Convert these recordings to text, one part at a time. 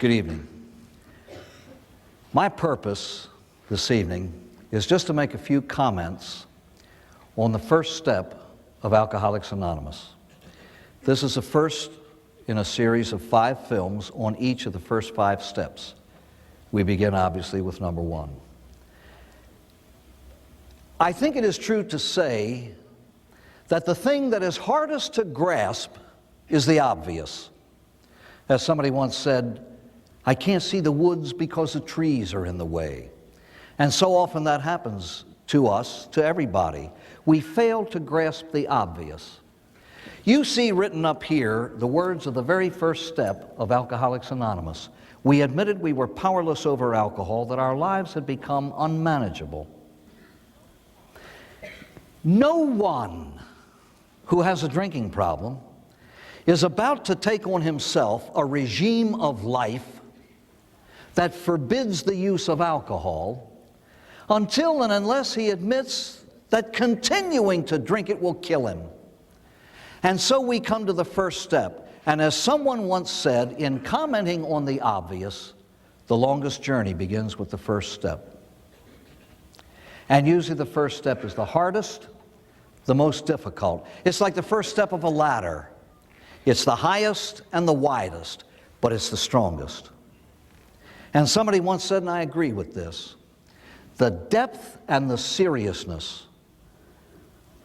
Good evening. My purpose this evening is just to make a few comments on the first step of Alcoholics Anonymous. This is the first in a series of 5 films on each of the first 5 steps. We begin obviously with number 1. I think it is true to say that the thing that is hardest to grasp is the obvious. As somebody once said, I can't see the woods because the trees are in the way. And so often that happens to us, to everybody. We fail to grasp the obvious. You see written up here the words of the very first step of Alcoholics Anonymous. We admitted we were powerless over alcohol, that our lives had become unmanageable. No one who has a drinking problem is about to take on himself a regime of life that forbids the use of alcohol until and unless he admits that continuing to drink it will kill him. And so we come to the first step. And as someone once said, in commenting on the obvious, the longest journey begins with the first step. And usually the first step is the hardest, the most difficult. It's like the first step of a ladder. It's the highest and the widest, but it's the strongest. And somebody once said, and I agree with this, the depth and the seriousness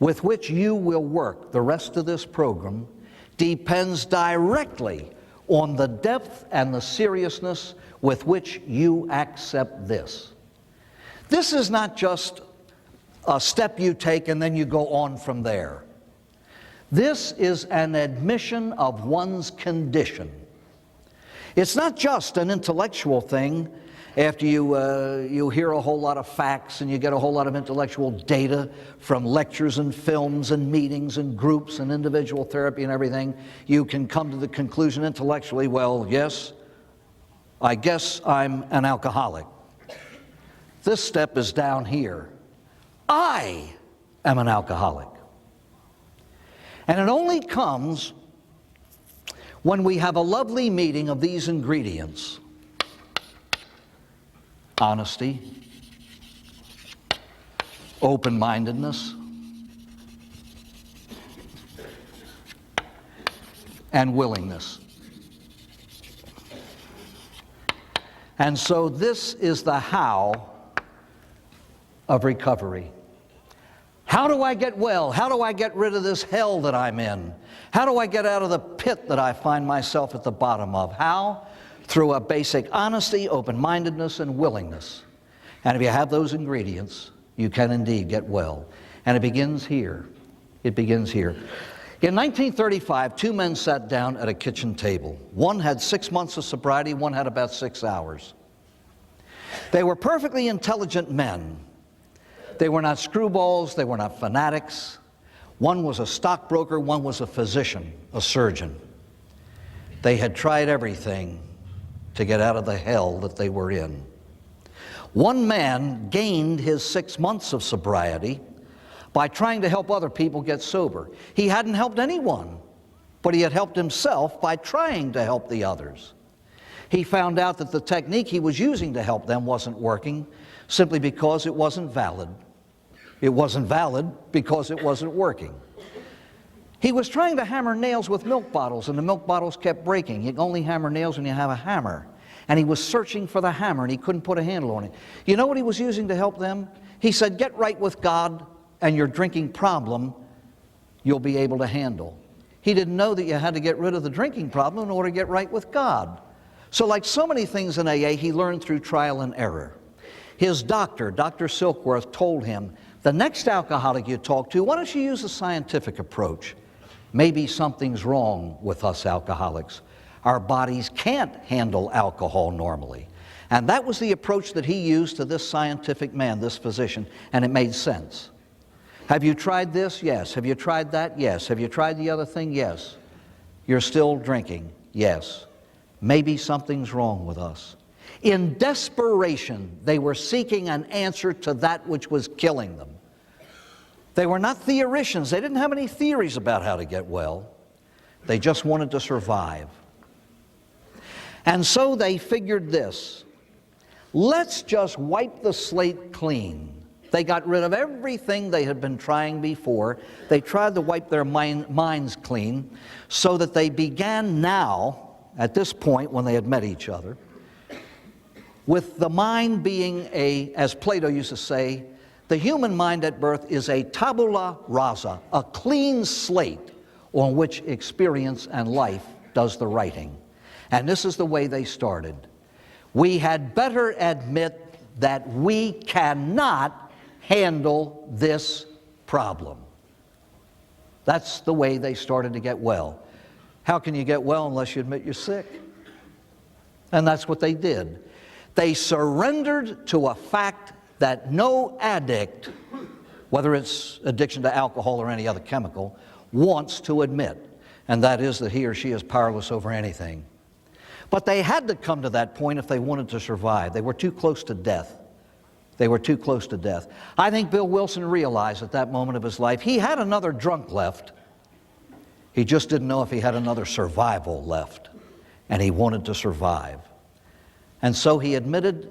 with which you will work the rest of this program depends directly on the depth and the seriousness with which you accept this. This is not just a step you take and then you go on from there. This is an admission of one's condition. It's not just an intellectual thing after you hear a whole lot of facts and you get a whole lot of intellectual data from lectures and films and meetings and groups and individual therapy and everything. You can come to the conclusion intellectually, well, yes, I guess I'm an alcoholic. This step is down here. I am an alcoholic. And it only comes when we have a lovely meeting of these ingredients: honesty, open-mindedness, and willingness. And so this is the how of recovery. How do I get well? How do I get rid of this hell that I'm in? How do I get out of the pit that I find myself at the bottom of? How? Through a basic honesty, open-mindedness, and willingness. And if you have those ingredients, you can indeed get well. And it begins here. It begins here. In 1935, 2 men sat down at a kitchen table. One had 6 months of sobriety, one had about 6 hours. They were perfectly intelligent men. They were not screwballs, they were not fanatics. One was a stockbroker, one was a physician, a surgeon. They had tried everything to get out of the hell that they were in. One man gained his 6 months of sobriety by trying to help other people get sober. He hadn't helped anyone, but he had helped himself by trying to help the others. He found out that the technique he was using to help them wasn't working simply because it wasn't valid. It wasn't valid because it wasn't working. He was trying to hammer nails with milk bottles, and the milk bottles kept breaking. You can only hammer nails when you have a hammer. And he was searching for the hammer, and he couldn't put a handle on it. You know what he was using to help them? He said, get right with God, and your drinking problem you'll be able to handle. He didn't know that you had to get rid of the drinking problem in order to get right with God. So like so many things in AA, he learned through trial and error. His doctor, Dr. Silkworth, told him, the next alcoholic you talk to, why don't you use a scientific approach? Maybe something's wrong with us alcoholics. Our bodies can't handle alcohol normally. And that was the approach that he used to this scientific man, this physician, and it made sense. Have you tried this? Yes. Have you tried that? Yes. Have you tried the other thing? Yes. You're still drinking? Yes. Maybe something's wrong with us. In desperation, they were seeking an answer to that which was killing them. They were not theoricians. They didn't have any theories about how to get well. They just wanted to survive. And so they figured this: let's just wipe the slate clean. They got rid of everything they had been trying before. They tried to wipe their minds clean so that they began now, at this point when they had met each other, with the mind being as Plato used to say, the human mind at birth is a tabula rasa, a clean slate on which experience and life does the writing. And this is the way they started. We had better admit that we cannot handle this problem. That's the way they started to get well. How can you get well unless you admit you're sick? And that's what they did. They surrendered to a fact that no addict, whether it's addiction to alcohol or any other chemical, wants to admit, and that is that he or she is powerless over anything. But they had to come to that point if they wanted to survive. They were too close to death. They were too close to death. I think Bill Wilson realized at that moment of his life he had another drunk left. He just didn't know if he had another survival left, and he wanted to survive. And so he admitted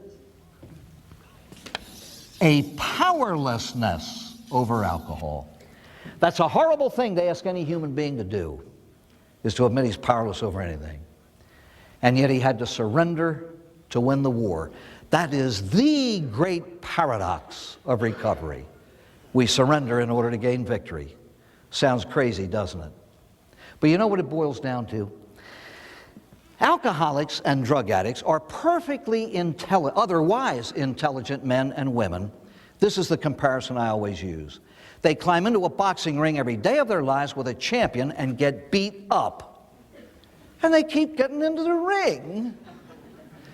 a powerlessness over alcohol. That's a horrible thing to ask any human being to do, is to admit he's powerless over anything. And yet he had to surrender to win the war. That is the great paradox of recovery. We surrender in order to gain victory. Sounds crazy, doesn't it? But you know what it boils down to? Alcoholics and drug addicts are perfectly otherwise intelligent men and women. This is the comparison I always use. They climb into a boxing ring every day of their lives with a champion and get beat up. And they keep getting into the ring.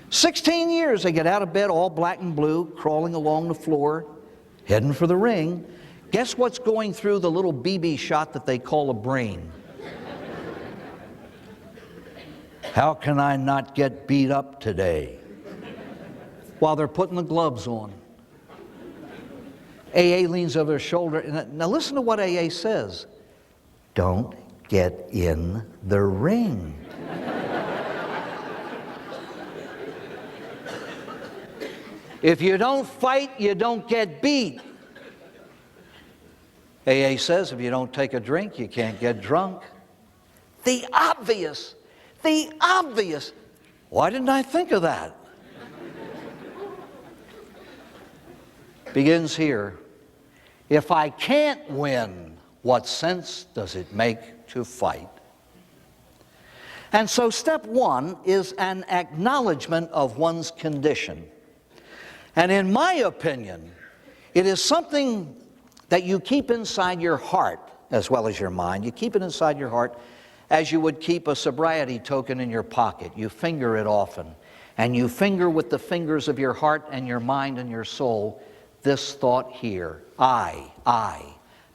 16 years they get out of bed all black and blue, crawling along the floor, heading for the ring. Guess what's going through the little BB shot that they call a brain? How can I not get beat up today? While they're putting the gloves on. AA leans over their shoulder. Now listen to what AA says. Don't get in the ring. If you don't fight, you don't get beat. AA says if you don't take a drink, you can't get drunk. The obvious. Why didn't I think of that? Begins here. If I can't win, what sense does it make to fight? And so step one is an acknowledgement of one's condition. And in my opinion, it is something that you keep inside your heart as well as your mind. You keep it inside your heart as you would keep a sobriety token in your pocket. You finger it often, and you finger with the fingers of your heart and your mind and your soul this thought here: I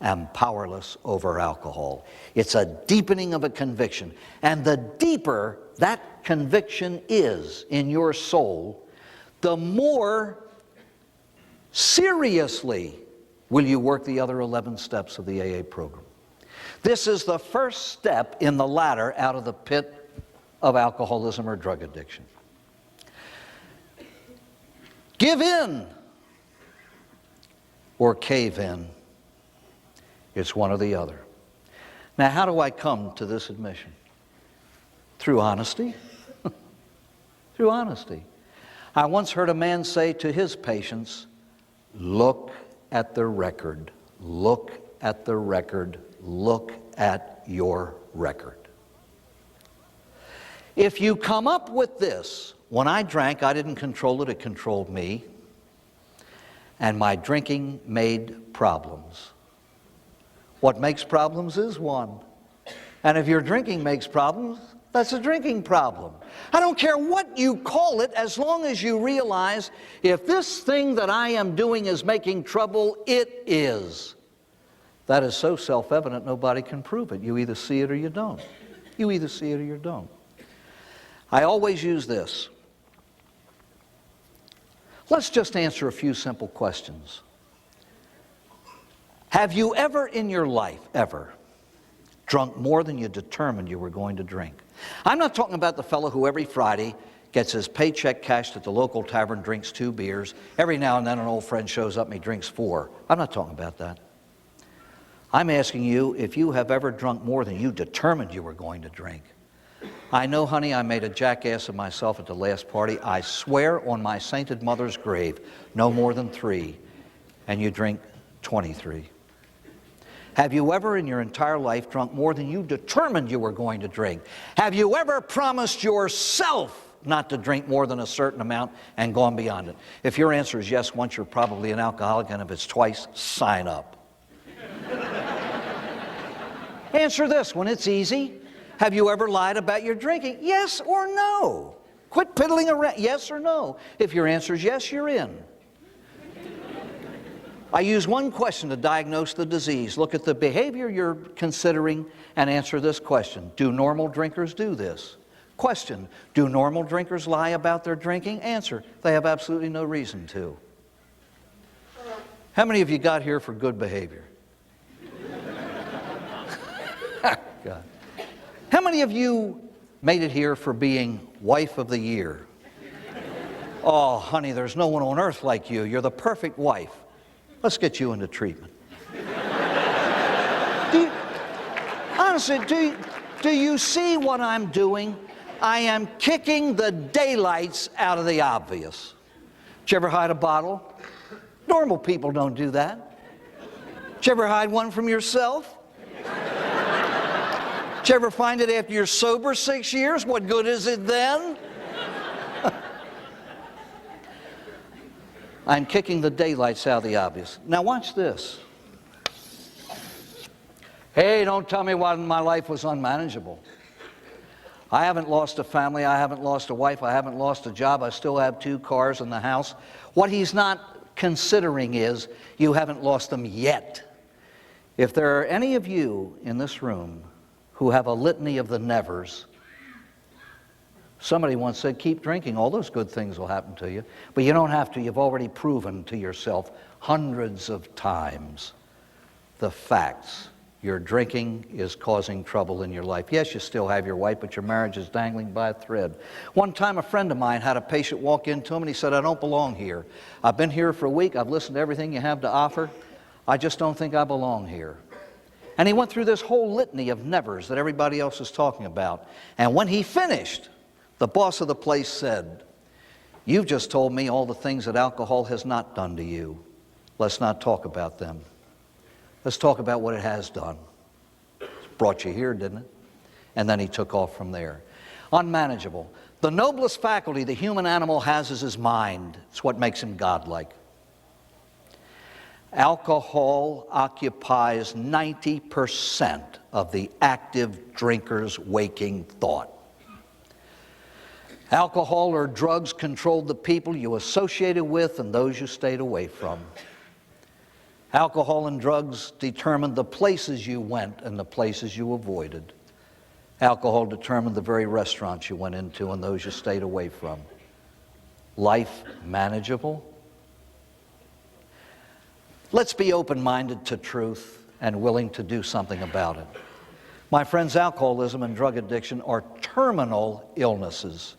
am powerless over alcohol. It's a deepening of a conviction. And the deeper that conviction is in your soul, the more seriously will you work the other 11 steps of the AA program. This is the first step in the ladder out of the pit of alcoholism or drug addiction. Give in or cave in. It's one or the other. Now, how do I come to this admission? Through honesty. Through honesty. I once heard a man say to his patients, look at the record. Look at the record. Look at your record. If you come up with this, when I drank, I didn't control it, it controlled me. And my drinking made problems. What makes problems is one. And if your drinking makes problems, that's a drinking problem. I don't care what you call it, as long as you realize if this thing that I am doing is making trouble, it is. That is so self-evident, nobody can prove it. You either see it or you don't. You either see it or you don't. I always use this. Let's just answer a few simple questions. Have you ever in your life, drunk more than you determined you were going to drink? I'm not talking about the fellow who every Friday gets his paycheck cashed at the local tavern, drinks 2 beers. Every now and then an old friend shows up and he drinks 4. I'm not talking about that. I'm asking you if you have ever drunk more than you determined you were going to drink. I know, honey, I made a jackass of myself at the last party. I swear on my sainted mother's grave, no more than 3, and you drink 23. Have you ever in your entire life drunk more than you determined you were going to drink? Have you ever promised yourself not to drink more than a certain amount and gone beyond it? If your answer is yes once, you're probably an alcoholic, and if it's twice, sign up. Answer this one, it's easy. Have you ever lied about your drinking? Yes or no? Quit piddling around, yes or no? If your answer is yes, you're in. I use one question to diagnose the disease. Look at the behavior you're considering and answer this question. Do normal drinkers do this? Question, do normal drinkers lie about their drinking? Answer, they have absolutely no reason to. How many of you got here for good behavior? God. How many of you made it here for being wife of the year? Oh, honey, there's no one on earth like you. You're the perfect wife. Let's get you into treatment. Honestly, do you see what I'm doing? I am kicking the daylights out of the obvious. Did you ever hide a bottle? Normal people don't do that. Did you ever hide one from yourself? Did you ever find it after you're sober 6 years? What good is it then? I'm kicking the daylights out of the obvious. Now watch this. Hey, don't tell me why my life was unmanageable. I haven't lost a family, I haven't lost a wife, I haven't lost a job, I still have 2 cars in the house. What he's not considering is you haven't lost them yet. If there are any of you in this room who have a litany of the nevers, somebody once said, keep drinking, all those good things will happen to you. But you don't have to, you've already proven to yourself hundreds of times the facts. Your drinking is causing trouble in your life. Yes, you still have your wife, but your marriage is dangling by a thread. One time a friend of mine had a patient walk into him and he said, I don't belong here. I've been here for a week, I've listened to everything you have to offer. I just don't think I belong here. And he went through this whole litany of nevers that everybody else is talking about. And when he finished, the boss of the place said, you've just told me all the things that alcohol has not done to you. Let's not talk about them. Let's talk about what it has done. It's brought you here, didn't it? And then he took off from there. Unmanageable. The noblest faculty the human animal has is his mind. It's what makes him godlike. Alcohol occupies 90% of the active drinker's waking thought. Alcohol or drugs controlled the people you associated with and those you stayed away from. Alcohol and drugs determined the places you went and the places you avoided. Alcohol determined the very restaurants you went into and those you stayed away from. Life manageable? Let's be open-minded to truth and willing to do something about it. My friends, alcoholism and drug addiction are terminal illnesses.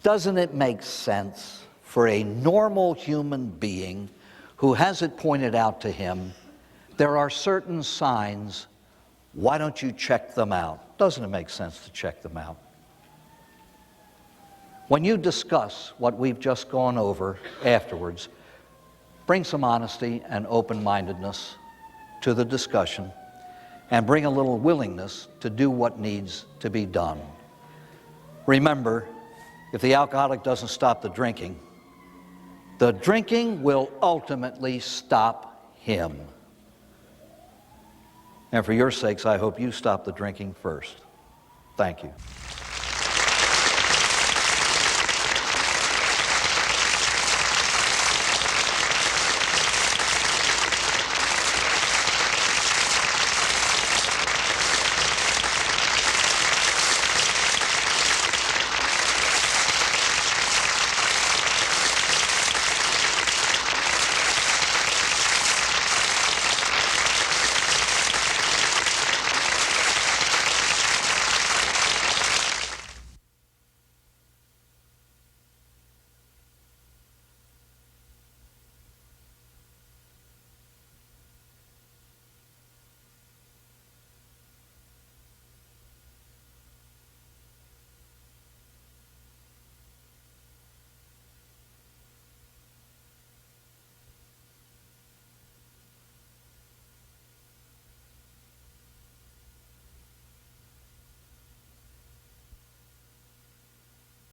Doesn't it make sense for a normal human being who has it pointed out to him, there are certain signs, why don't you check them out? Doesn't it make sense to check them out? When you discuss what we've just gone over afterwards, bring some honesty and open-mindedness to the discussion and bring a little willingness to do what needs to be done. Remember, if the alcoholic doesn't stop the drinking will ultimately stop him. And for your sakes, I hope you stop the drinking first. Thank you.